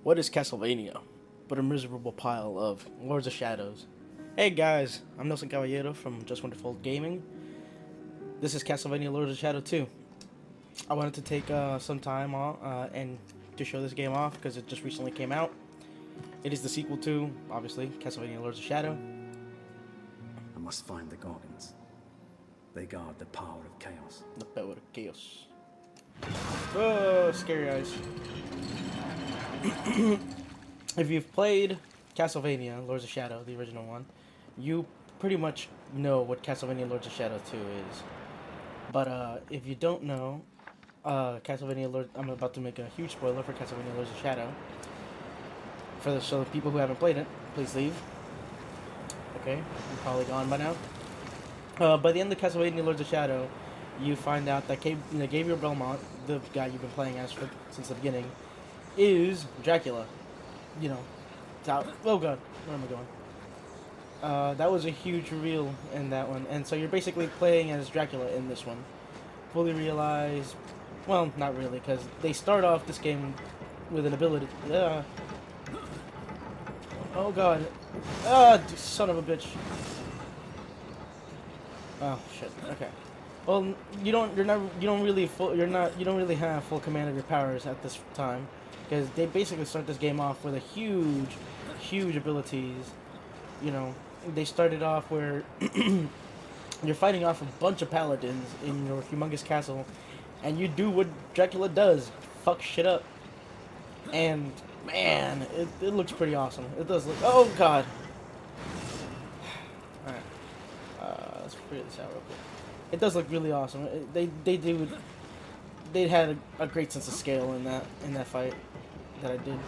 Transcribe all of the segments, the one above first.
What is Castlevania but a miserable pile of Lords of Shadows? Hey guys, I'm Nelson Caballero from Just Wonderful Gaming. This is Castlevania Lords of Shadow 2. I wanted to take some time off and to show this game off because it just recently came out. It is the sequel to, obviously, Castlevania Lords of Shadow. I must find the Gorgons. They guard the power of chaos. The power of chaos. Oh, scary eyes. If you've played Castlevania Lords of Shadow, the original one, you pretty much know what Castlevania Lords of Shadow 2 is. But if you don't know, Castlevania Lords, I'm about to make a huge spoiler for Castlevania Lords of Shadow. So the people who haven't played it, please leave. Okay, you're probably gone by now. By the end of Castlevania Lords of Shadow, you find out that Gabriel Belmont, the guy you've been playing as since the beginning, is Dracula. You know, oh god, where am I going? That was a huge reveal in that one, and so you're basically playing as Dracula in this one. Fully realized, well, not really, because they start off this game with an ability. Oh god, son of a bitch. Oh shit. Okay. Well, you don't really have full command of your powers at this time, because they basically start this game off with a huge abilities. You know, they started off where you're fighting off a bunch of paladins in your humongous castle, and you do what Dracula does, fuck shit up. And man, it looks pretty awesome. It does look. Oh god. All right. Let's figure this out real quick. It does look really awesome. They had a great sense of scale in that fight that I did.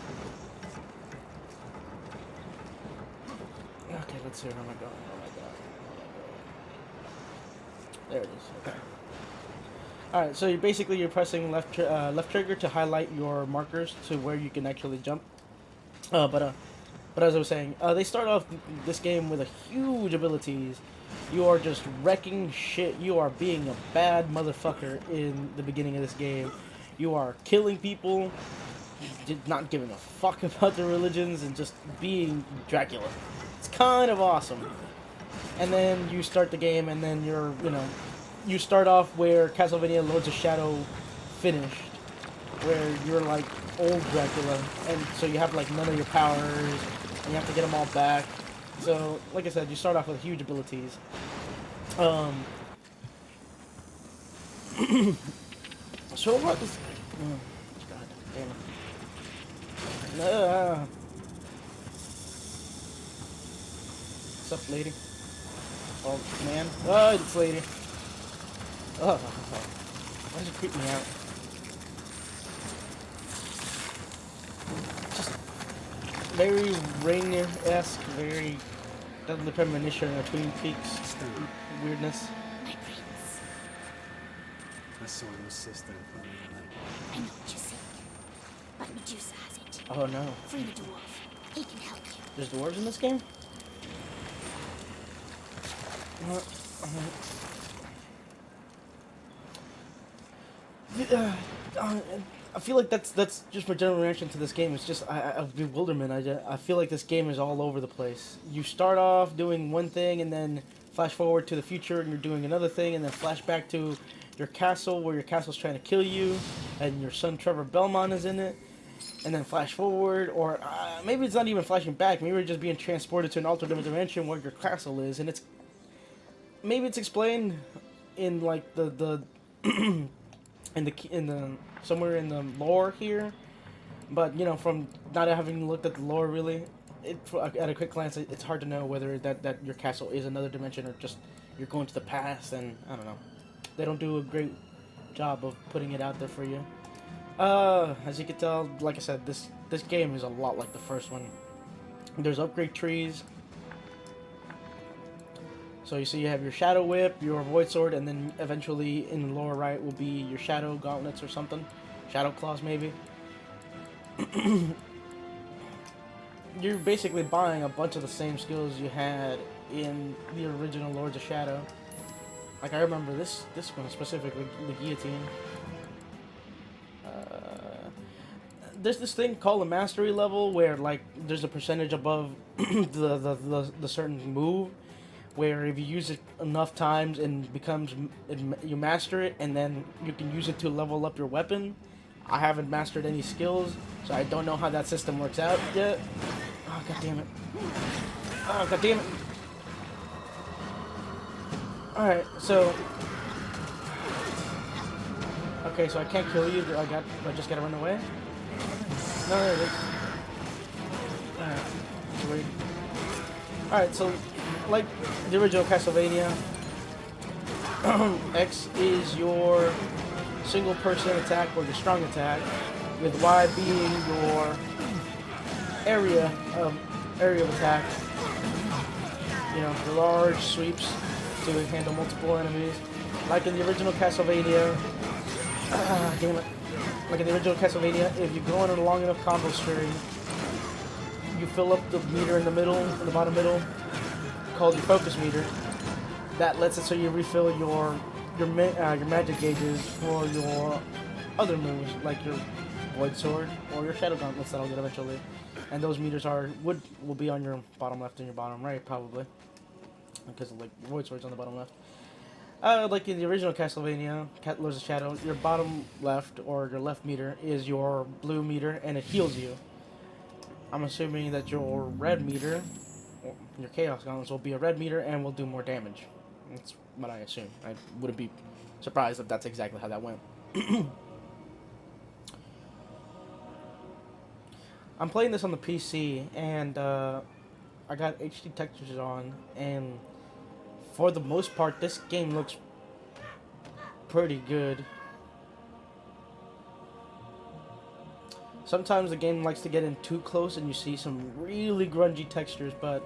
Okay, let's see where am I going. Oh my god. There it is. Okay. All right. So you're pressing left trigger to highlight your markers to where you can actually jump. But as I was saying, they start off this game with a huge abilities. You are just wrecking shit. You are being a bad motherfucker in the beginning of this game. You are killing people, not giving a fuck about their religions, and just being Dracula. It's kind of awesome. And then you start the game, and then you start off where Castlevania Lords of Shadow finished, where you're like old Dracula, and so you have like none of your powers, and you have to get them all back. So, like I said, you start off with huge abilities. So what is... God damn it. What's up, lady? Oh, man. Oh, it's lady. Oh, why does it creep me out? Just very Ring-esque, very... the premonition of Twin Peaks weirdness. My prince. I saw your sister in front of your leg. I know what you seek, but Medusa has it. Oh no. Free the dwarf. He can help you. There's dwarves in this game? I feel like that's just my general reaction to this game. It's just of bewilderment. I feel like this game is all over the place. You start off doing one thing, and then flash forward to the future, and you're doing another thing, and then flash back to your castle, where your castle's trying to kill you, and your son Trevor Belmont is in it, and then flash forward, or maybe it's not even flashing back. Maybe you're just being transported to an alternate dimension where your castle is, and it's explained in like the in the somewhere in the lore here, but you know, from not having looked at the lore really, at a quick glance, it's hard to know whether that your castle is another dimension or just you're going to the past, and I don't know. They don't do a great job of putting it out there for you. As you can tell, like I said, this game is a lot like the first one. There's upgrade trees. So you see you have your Shadow Whip, your Void Sword, and then eventually in the lower right will be your Shadow Gauntlets or something. Shadow Claws maybe. You're basically buying a bunch of the same skills you had in the original Lords of Shadow. Like I remember this one specifically, the Guillotine. there's this thing called a mastery level where like there's a percentage above the certain move, where if you use it enough times and you master it, and then you can use it to level up your weapon. I haven't mastered any skills, so I don't know how that system works out yet. Oh, god damn it. Oh, god damn it. Alright, so... Okay, so I can't kill you. I just gotta run away? No, there it is. Alright, sweet. Alright, so, like the original Castlevania, X is your single person attack or your strong attack, with Y being your area of attack. You know, the large sweeps to handle multiple enemies. Like in the original Castlevania, damn it. Like in the original Castlevania, if you go on a long enough combo string, you fill up the meter in the middle, in the bottom middle, called your focus meter. That lets it so you refill your magic gauges for your other moves, like your Void Sword or your Shadow Gauntlets that I'll get eventually. And those meters will be on your bottom left and your bottom right, probably. Because like Void Sword's on the bottom left. Like in the original Castlevania, Lords of Shadow, your bottom left or your left meter is your blue meter, and it heals you. I'm assuming that your red meter, or your Chaos Gauntlets, will be a red meter and will do more damage. That's what I assume. I wouldn't be surprised if that's exactly how that went. I'm playing this on the PC, and I got HD textures on, and for the most part, this game looks pretty good. Sometimes the game likes to get in too close, and you see some really grungy textures, but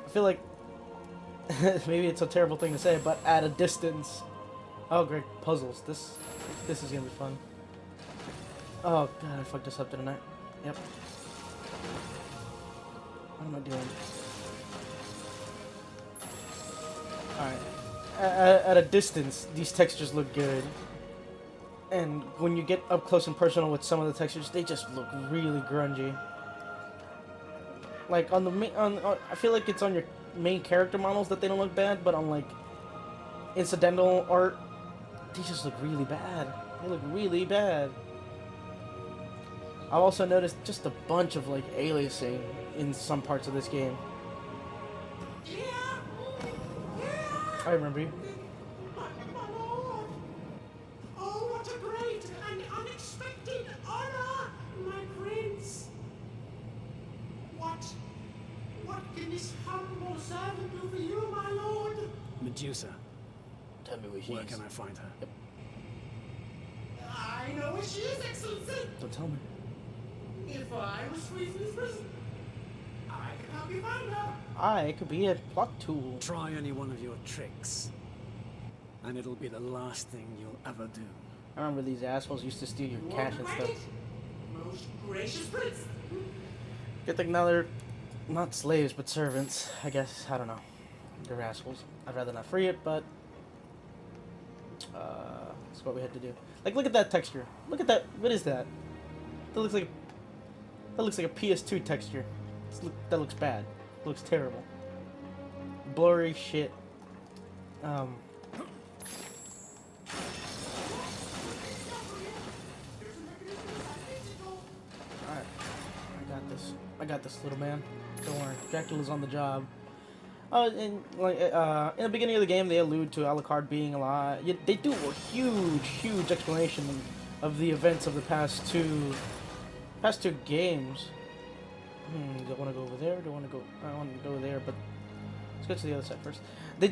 I feel like maybe it's a terrible thing to say, but at a distance. Oh, great, puzzles. This is gonna be fun. Oh god, I fucked this up, didn't I? Yep. What am I doing? Alright. At a distance, these textures look good. And when you get up close and personal with some of the textures, they just look really grungy. Like on the I feel like it's on your main character models that they don't look bad, but on like incidental art, they just look really bad. They look really bad. I've also noticed just a bunch of like aliasing in some parts of this game. I remember you. Oh, what a great and unexpected honor, my prince! What can this humble servant do for you, my lord? Medusa, Tell me where she where is. can I find her? Yep. I know where she is, Excellency. Don't tell me. If I was free from this prison, I could help you find her. It could be a plot tool. Try any one of your tricks, and it'll be the last thing you'll ever do. I remember these assholes used to steal your cash and stuff. Most gracious prince. Good thing now they're not slaves, but servants. I guess, I don't know. They're assholes. I'd rather not free it, but that's what we had to do. Like, look at that texture. Look at that. What is that? That looks like a PS2 texture. That looks bad. It looks terrible. Blurry shit. Alright. I got this, little man. Don't worry. Dracula's on the job. And like in the beginning of the game, they allude to Alucard being alive. They do a huge explanation of the events of the past two games. Do I want to go over there? Do I want to go? I want to go there, but let's go to the other side first. They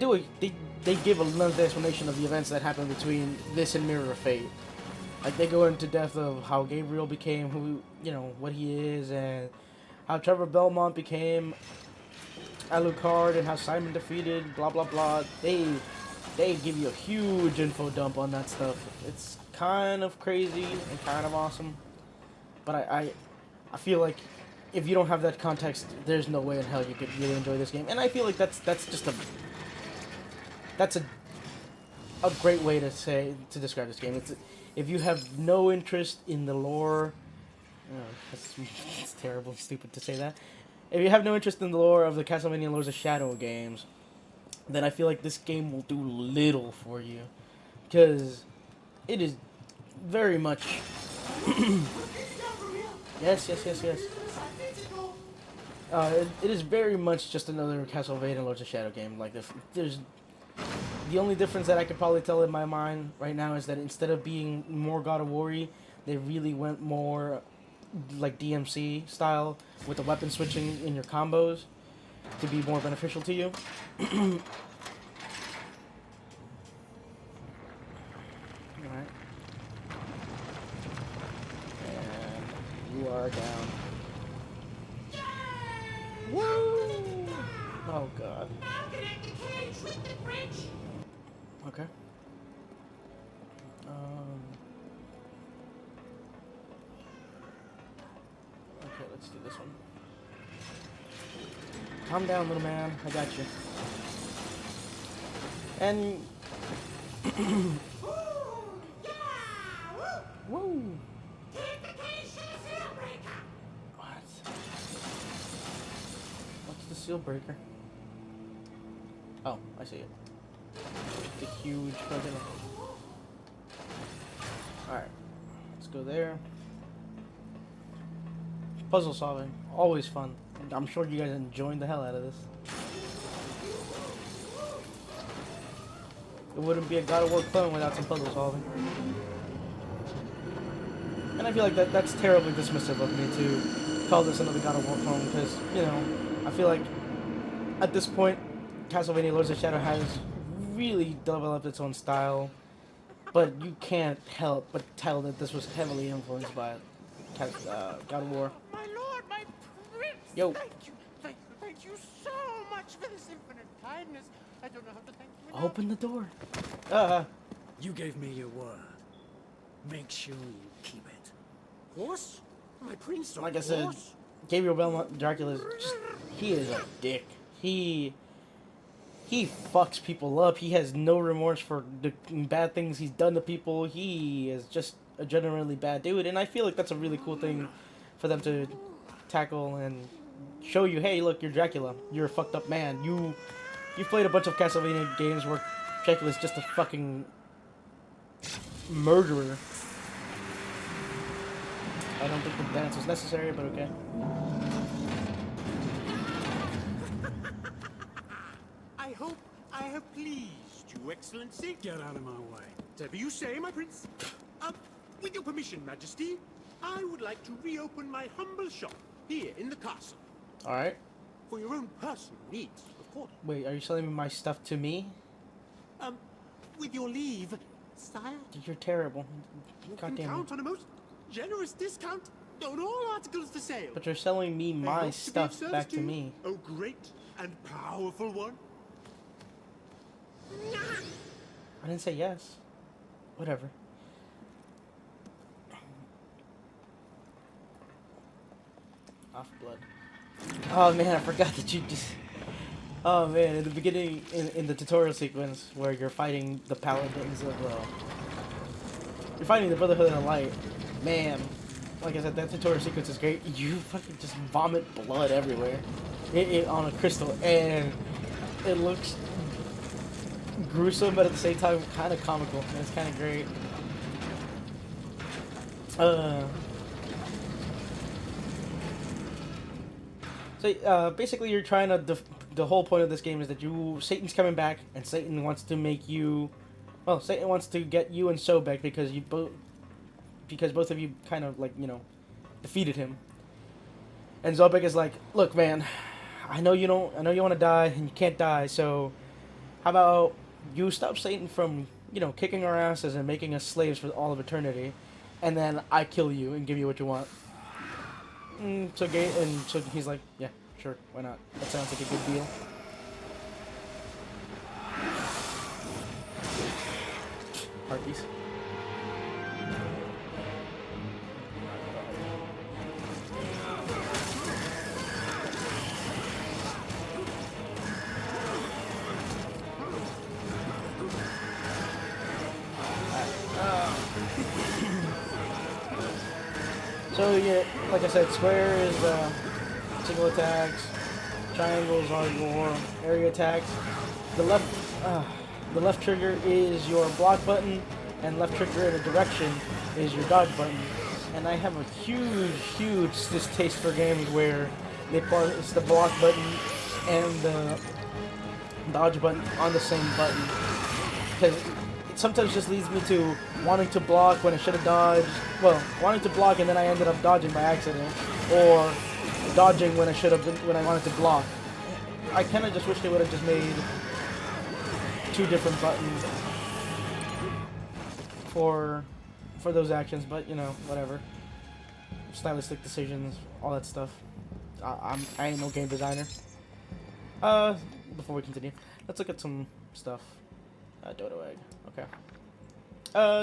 give another explanation of the events that happened between this and Mirror of Fate. Like they go into depth of how Gabriel became who, what he is, and how Trevor Belmont became Alucard, and how Simon defeated blah blah blah. They give you a huge info dump on that stuff. It's kind of crazy and kind of awesome, but I feel like if you don't have that context, there's no way in hell you could really enjoy this game. And I feel like that's a great way to describe this game. It's if you have no interest in the lore Oh, it's terrible, stupid to say that. If you have no interest in the lore of the Castlevania Lords of Shadow games, then I feel like this game will do little for you, because it is very much. Yes. It is very much just another Castlevania Lords of Shadow game. Like, there's the only difference that I could probably tell in my mind right now is that instead of being more God of War-y, they really went more like DMC style with the weapon switching in your combos to be more beneficial to you. Alright. And you are down. Woo! Oh god. Now connect the cage with the bridge. Okay. Okay, let's do this one. Calm down, little man. I got you. And woo! Take the cage to the seal breaker. What? What's the seal breaker? Oh, I see it. The huge fucking. Alright. Let's go there. Puzzle solving. Always fun. I'm sure you guys enjoyed the hell out of this. It wouldn't be a God of War clone without some puzzle solving. And I feel like that's terribly dismissive of me to call this another God of War clone, because, you know, I feel like at this point, Castlevania Lords of Shadow has really developed its own style, but you can't help but tell that this was heavily influenced by God of War. My lord, my prince. Yo. Thank you. Thank you so much for this infinite kindness. I don't know how to thank you enough. Open the door. You gave me your word. Make sure you keep it. Horse? My prince. Like I said, Gabriel Belmont Dracula is just, he is a dick. He fucks people up. He has no remorse for the bad things he's done to people. He is just a generally bad dude, and I feel like that's a really cool thing for them to tackle and show you, hey, look, you're Dracula. You're a fucked up man. You've played a bunch of Castlevania games where Dracula's just a fucking murderer. I don't think the dance was necessary, but okay. I hope I have pleased you, Excellency. Get out of my way. Whatever you say, my prince. With your permission, Majesty, I would like to reopen my humble shop here in the castle. Alright. For your own personal needs, of course. Wait, are you selling me my stuff to me? With your leave, sire, You're terrible. you God can damn count it. on a most generous discount on all articles for sale. But you're selling me I my hope to be of stuff service back to you, me. Oh, great and powerful one. I didn't say yes. Whatever. Off blood. Oh man, I forgot that you just... Oh man, in the beginning, in the tutorial sequence where you're fighting the paladins of... you're fighting the Brotherhood of the Light. Man, like I said, that tutorial sequence is great. You fucking just vomit blood everywhere. On a crystal, and it looks gruesome, but at the same time kind of comical, and it's kind of great. So basically, you're trying to. The whole point of this game is that Satan's coming back, and Satan wants to make you. Well, Satan wants to get you and Sobek because both of you kind of defeated him. And Sobek is like, look, man, I know you want to die, and you can't die. So, how about you stop Satan from kicking our asses and making us slaves for all of eternity, and then I kill you and give you what you want. So he's like, yeah, sure, why not? That sounds like a good deal. Harpies. So yeah, like I said, square is single attacks. Triangles are your area attacks. The left trigger is your block button, and left trigger in a direction is your dodge button. And I have a huge distaste for games where it's the block button and the dodge button on the same button, because it sometimes just leads me to wanting to block when I should have dodged. Well, wanting to block and then I ended up dodging by accident, or dodging when I should have been when I wanted to block. I kind of just wish they would have just made 2 different buttons for those actions, but you know, whatever. Stylistic decisions, all that stuff. I ain't no game designer. Before we continue, let's look at some stuff. Dodo egg. Okay.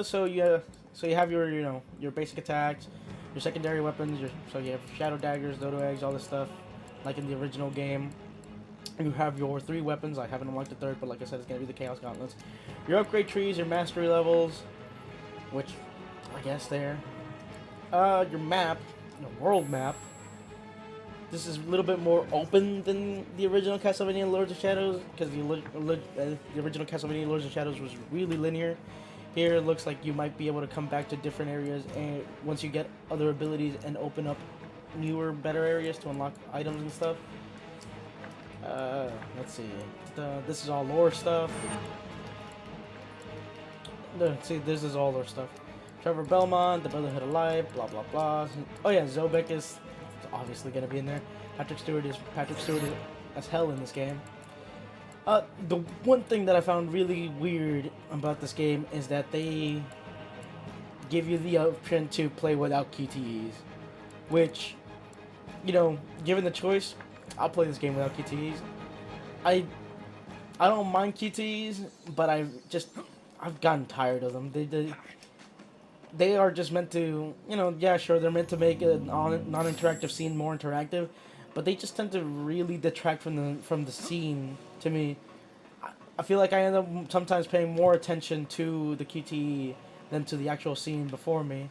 So you have your your basic attacks, your secondary weapons. So you have shadow daggers, dodo eggs, all this stuff, like in the original game. You have your 3 weapons. I haven't unlocked the 3rd, but like I said, it's gonna be the Chaos Gauntlets. Your upgrade trees, your mastery levels, which I guess there. Your map, your world map. This is a little bit more open than the original Castlevania Lords of Shadows, because the original Castlevania Lords of Shadows was really linear. Here it looks like you might be able to come back to different areas, and once you get other abilities and open up newer, better areas to unlock items and stuff. Let's see. This is all lore stuff. See, this is all lore stuff. Trevor Belmont, the Brotherhood of Life, blah blah blah. Oh yeah, Zobek is obviously gonna be in there. Patrick Stewart is as hell in this game. The one thing that I found really weird about this game is that they give you the option to play without QTEs, which, you know, given the choice, I'll play this game without QTEs. I don't mind QTEs, but I've gotten tired of them. They are just meant to, you know, yeah, sure, they're meant to make a non-interactive scene more interactive, but they just tend to really detract from the scene to me. I feel like I end up sometimes paying more attention to the QTE than to the actual scene before me,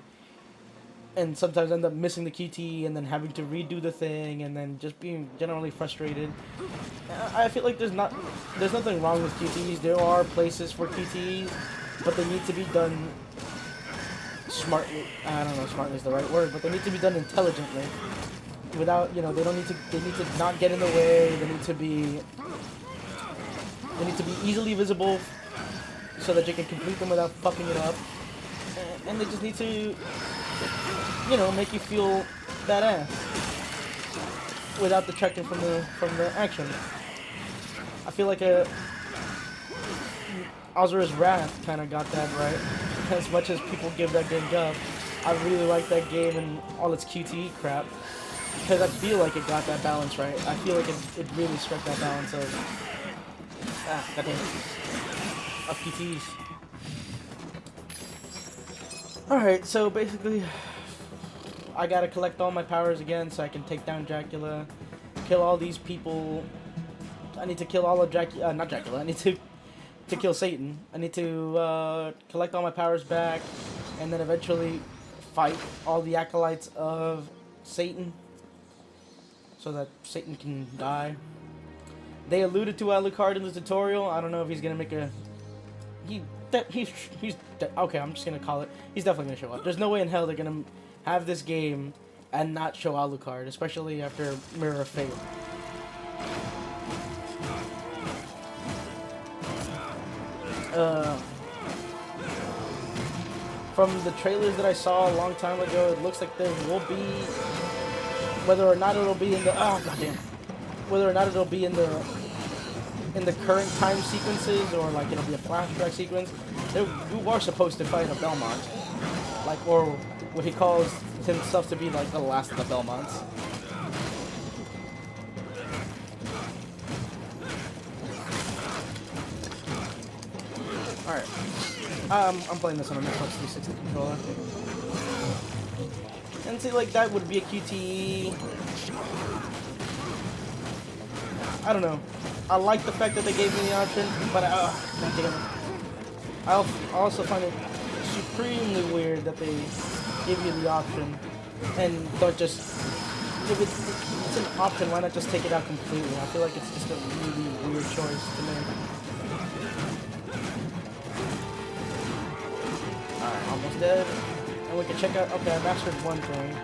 and sometimes end up missing the QTE and then having to redo the thing and then just being generally frustrated. I feel like there's nothing wrong with QTEs. There are places for QTEs, but they need to be done smartly. I don't know if smartly is the right word, but they need to be done intelligently. Without, you know, they need to not get in the way. They need to be easily visible so that you can complete them without fucking it up. And they just need to, you know, make you feel badass without detracting from the action. I feel like Azura's Wrath kind of got that right. As much as people give that game guff, I really like that game and all its QTE crap, because I feel like it got that balance right. I feel like it really struck that balance of goddamn, of QTEs. Alright, so basically, I gotta collect all my powers again so I can take down Dracula, kill all these people. I need to kill all of not Dracula, I need to kill Satan. I need to collect all my powers back, and then eventually fight all the acolytes of Satan, so that Satan can die. They alluded to Alucard in the tutorial. I don't know if he's gonna make a... Okay, I'm just gonna call it. He's definitely gonna show up. There's no way in hell they're gonna have this game and not show Alucard, especially after Mirror of Fate. From the trailers that I saw a long time ago, it looks like there will be, whether or not it'll be in the whether or not it'll be in the current time sequences, or like it'll be a flashback sequence. You are supposed to fight a Belmont, like, or what he calls himself to be like the last of the Belmonts. Alright. I'm playing this on an Xbox 360 controller. And see, like, that would be a QTE. I don't know. I like the fact that they gave me the option, but God damn it. I also find it supremely weird that they give you the option And don't just, if it's an option, why not just take it out completely? I feel like it's just a really weird choice to make. Alright, almost dead. And we can check out, okay, I mastered one thing.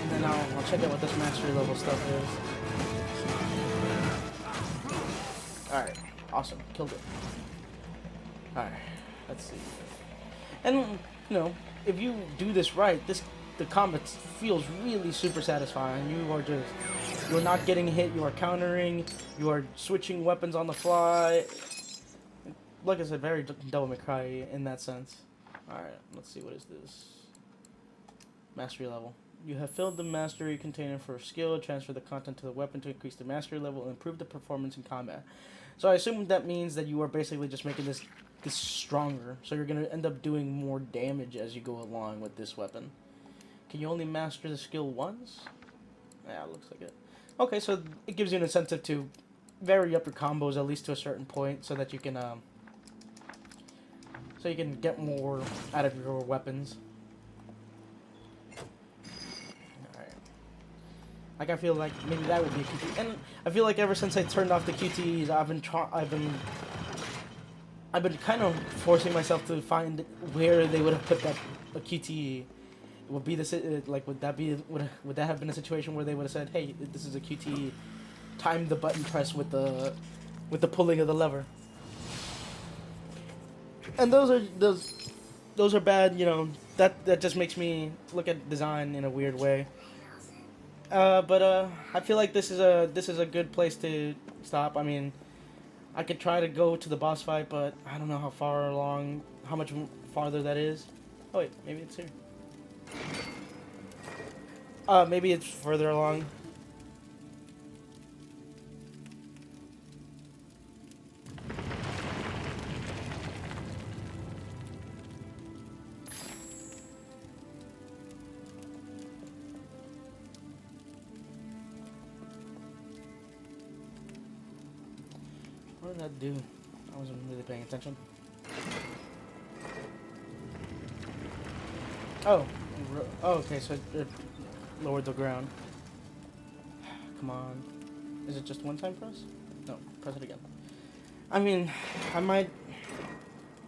And then I'll check out what this mastery level stuff is. Alright, awesome, killed it. Alright, let's see. And, you know, if you do this right, the combat feels really super satisfying. You're not getting hit, you are countering, you are switching weapons on the fly. Like I said, very Devil May Cry in that sense. Alright, let's see, what is this? Mastery level. You have filled the mastery container for skill, transfer the content to the weapon to increase the mastery level, and improve the performance in combat. So I assume that means that you are basically just making this stronger. So you're going to end up doing more damage as you go along with this weapon. Can you only master the skill once? Yeah, it looks like it. Okay, so it gives you an incentive to vary up your combos at least to a certain point so that you can get more out of your weapons. Alright. Like, I feel like maybe that would be a QTE. And I feel like ever since I turned off the QTEs, I've been kind of forcing myself to find where they would have put a QTE. Would be would that have been a situation where they would have said, "Hey, this is a QTE. Time the button press with the pulling of the lever." And those are bad. You know, that just makes me look at design in a weird way. But I feel like this is a good place to stop. I mean, I could try to go to the boss fight, but I don't know how much farther that is. Oh wait, maybe it's here. Maybe it's further along. What did that do? I wasn't really paying attention. Oh, okay, so it lowered the ground. Come on. Is it just one time press? No, press it again. I mean,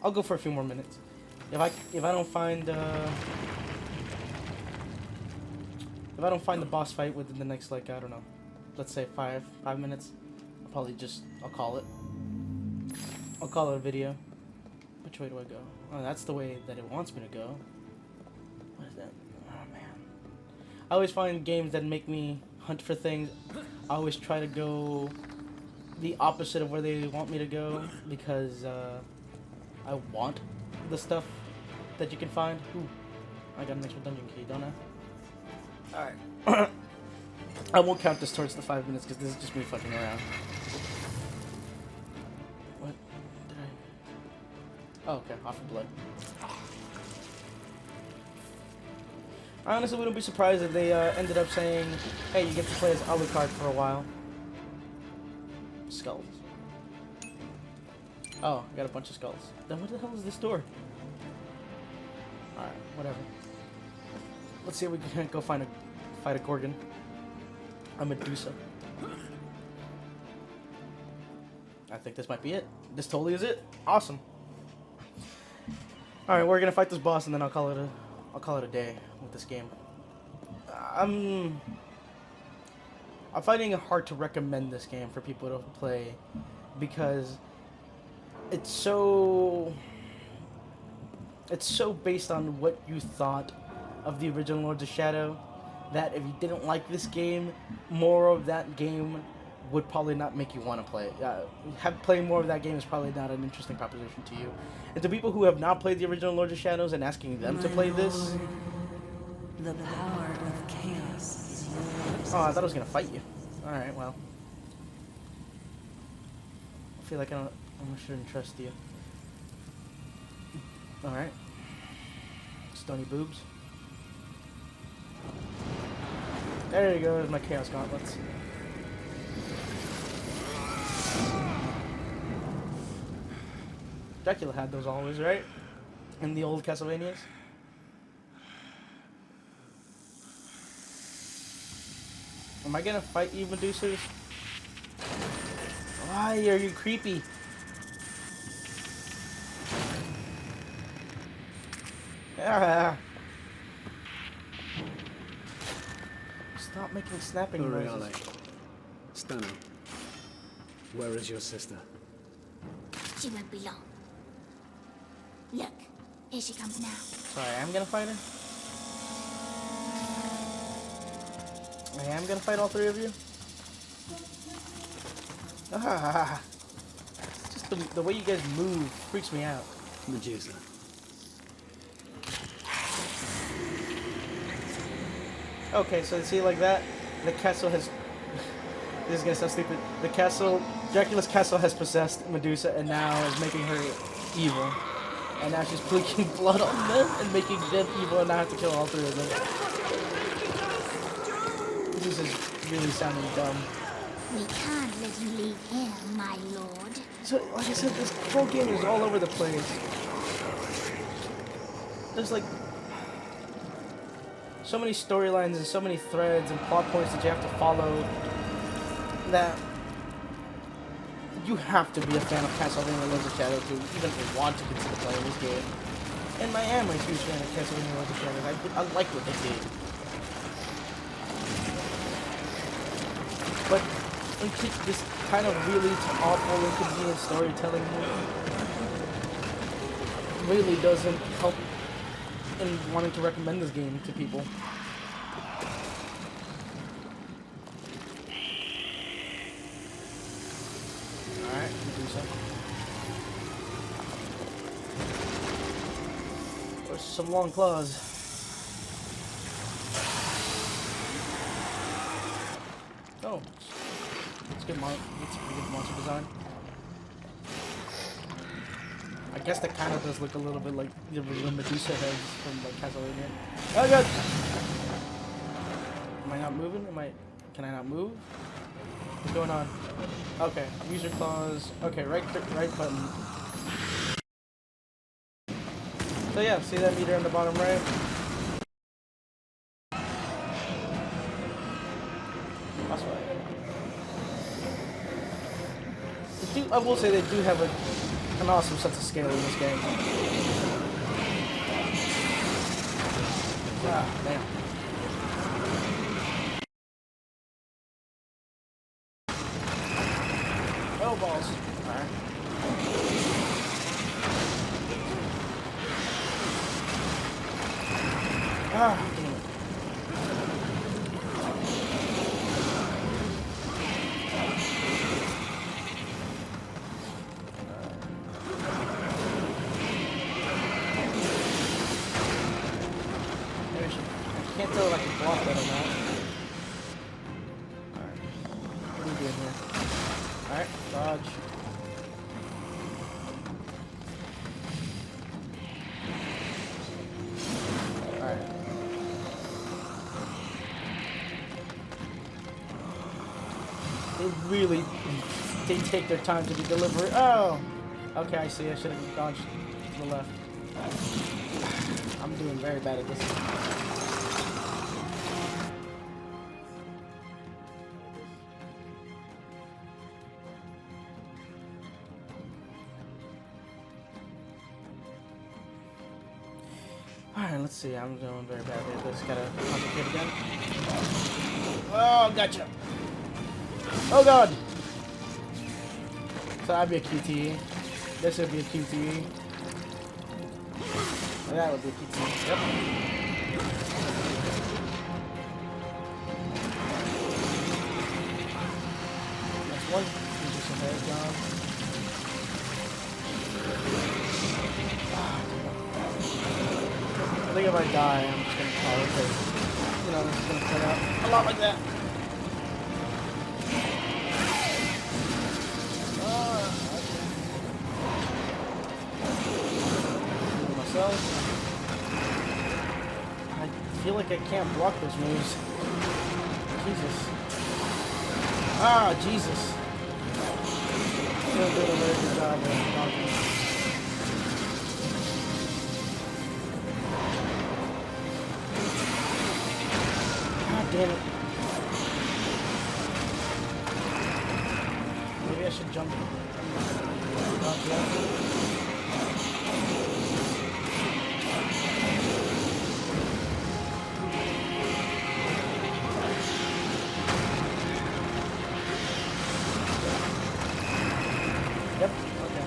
I'll go for a few more minutes. If I don't find the boss fight within the next, like, I don't know, let's say 5 minutes, I'll call it. I'll call it a video. Which way do I go? Oh, that's the way that it wants me to go. What is that? Oh, man. I always find games that make me hunt for things. I always try to go the opposite of where they want me to go because I want the stuff that you can find. Ooh, I got an extra dungeon key, don't I? Alright. I won't count this towards the 5 minutes because this is just me fucking around. What did I... Oh, okay, off of blood. I honestly wouldn't be surprised if they ended up saying, hey, you get to play as Alucard for a while. Skulls. Oh, I got a bunch of skulls. Then what the hell is this door? Alright, whatever. Let's see if we can go fight a Gorgon. A Medusa. I think this might be it. This totally is it. Awesome. Alright, we're gonna fight this boss and then I'll call it a day with this game. I'm finding it hard to recommend this game for people to play because it's so based on what you thought of the original Lords of Shadow that if you didn't like this game, more of that game would probably not make you want to play it. Playing more of that game is probably not an interesting proposition to you. And to people who have not played the original Lords of Shadows and asking them to play this... The power of chaos is yours. Oh, I thought I was going to fight you. Alright, well. I feel like I shouldn't trust you. Alright. Stony boobs. There you go, there's my Chaos Gauntlets. Dracula had those always, right? In the old Castlevanias. Am I gonna fight you, Medusas? Why are you creepy? Ah. Stop making snapping Boreale. noises. Stano. Where is your sister? She won't be long. Look, here she comes now. So I am gonna fight her? I am gonna fight all three of you? Ah. It's just the way you guys move freaks me out. Medusa. Okay, so see like that? The castle has... This is gonna sound stupid. The castle... Dracula's castle has possessed Medusa and now is making her evil. And now she's leaking blood on them and making them evil and now I have to kill all three of them. This is really sounding dumb. We can't let you leave here, my lord. So, like I said, this whole game is all over the place. There's like... so many storylines and so many threads and plot points that you have to follow that you have to be a fan of Castlevania Lords of Shadow to even want to consider playing this game. And I am a huge fan of Castlevania Lords of Shadow. I like what they did. But this kind of really awful, inconvenient storytelling really doesn't help in wanting to recommend this game to people. Alright, Medusa. There's some long claws. Oh. It's good, it's a pretty good monster design. I guess that kind of does look a little bit like the original Medusa heads from like Castlevania. Oh god! Am I not moving? Can I not move? What's going on? Okay, use your claws. Okay, right button. So yeah, see that meter on the bottom right? That's right. I will say they do have an awesome sense of scale in this game. Ah, damn. Oh, balls. Alright. Ah, damn it. I can't tell if I can block that or not. Alright. What are we doing here? Alright, dodge. Alright. They take their time to be deliberate. Oh! Okay, I see. I should have dodged to the left. I'm doing very bad at this. Alright, let's see. I'm doing very badly at this. Gotta concentrate again. Oh, gotcha. Oh god! So that'd be a QTE. This would be a QTE. That would be a QTE. Yep. Next one. Do some hair job. I think if I die, I'm just gonna call it because, you know, this is gonna play out a lot like that. Myself. I feel like I can't block those moves. Jesus. Ah, Jesus. Still doing a very good job of blocking. God damn it. I should jump. Yep. Okay.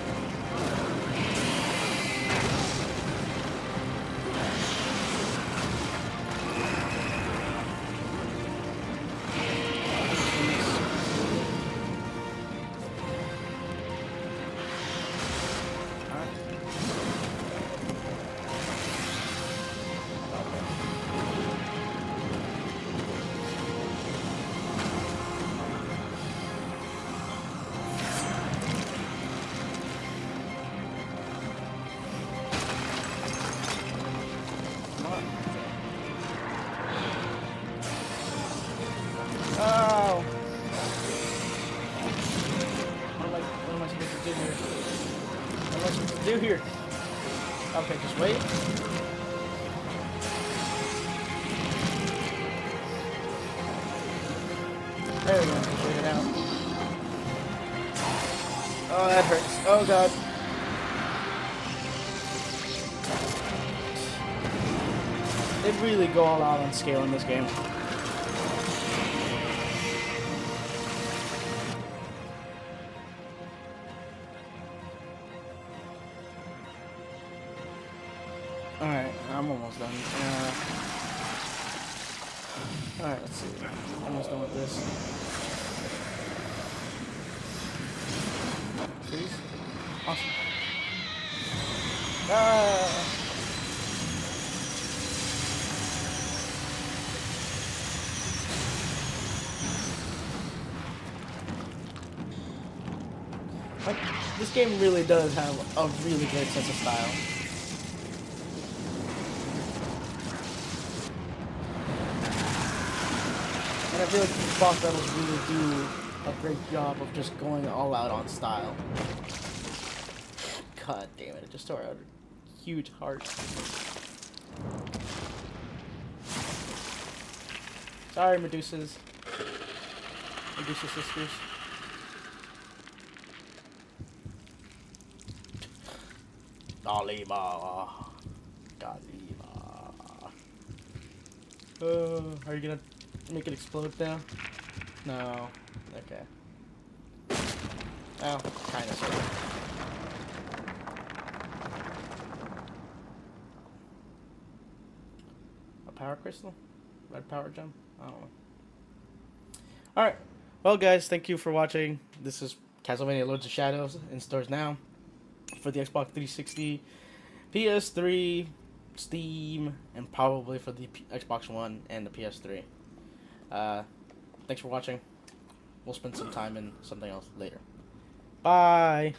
Oh! What am I supposed to do here? What am I supposed to do here? Okay, just wait. There we go, figure it out. Oh, that hurts. Oh god. They really go all out on scale in this game. Alright, I'm almost done. Alright, let's see. Almost done with this. Freeze. Awesome. Ah! Like, this game really does have a really great sense of style. And I feel like these boss battles really do a great job of just going all out on style. God damn it, it just tore out a huge heart. Sorry, Medusas. Medusa sisters. Dalima. Are you gonna make it explode now? No. Okay. Oh, kind of, sort of. A power crystal? Red power gem? I don't know. Alright. Well, guys, thank you for watching. This is Castlevania Lords of Shadows in stores now for the Xbox 360, PS3, Steam, and probably for the Xbox One and the PS3. Thanks for watching. We'll spend some time in something else later. Bye!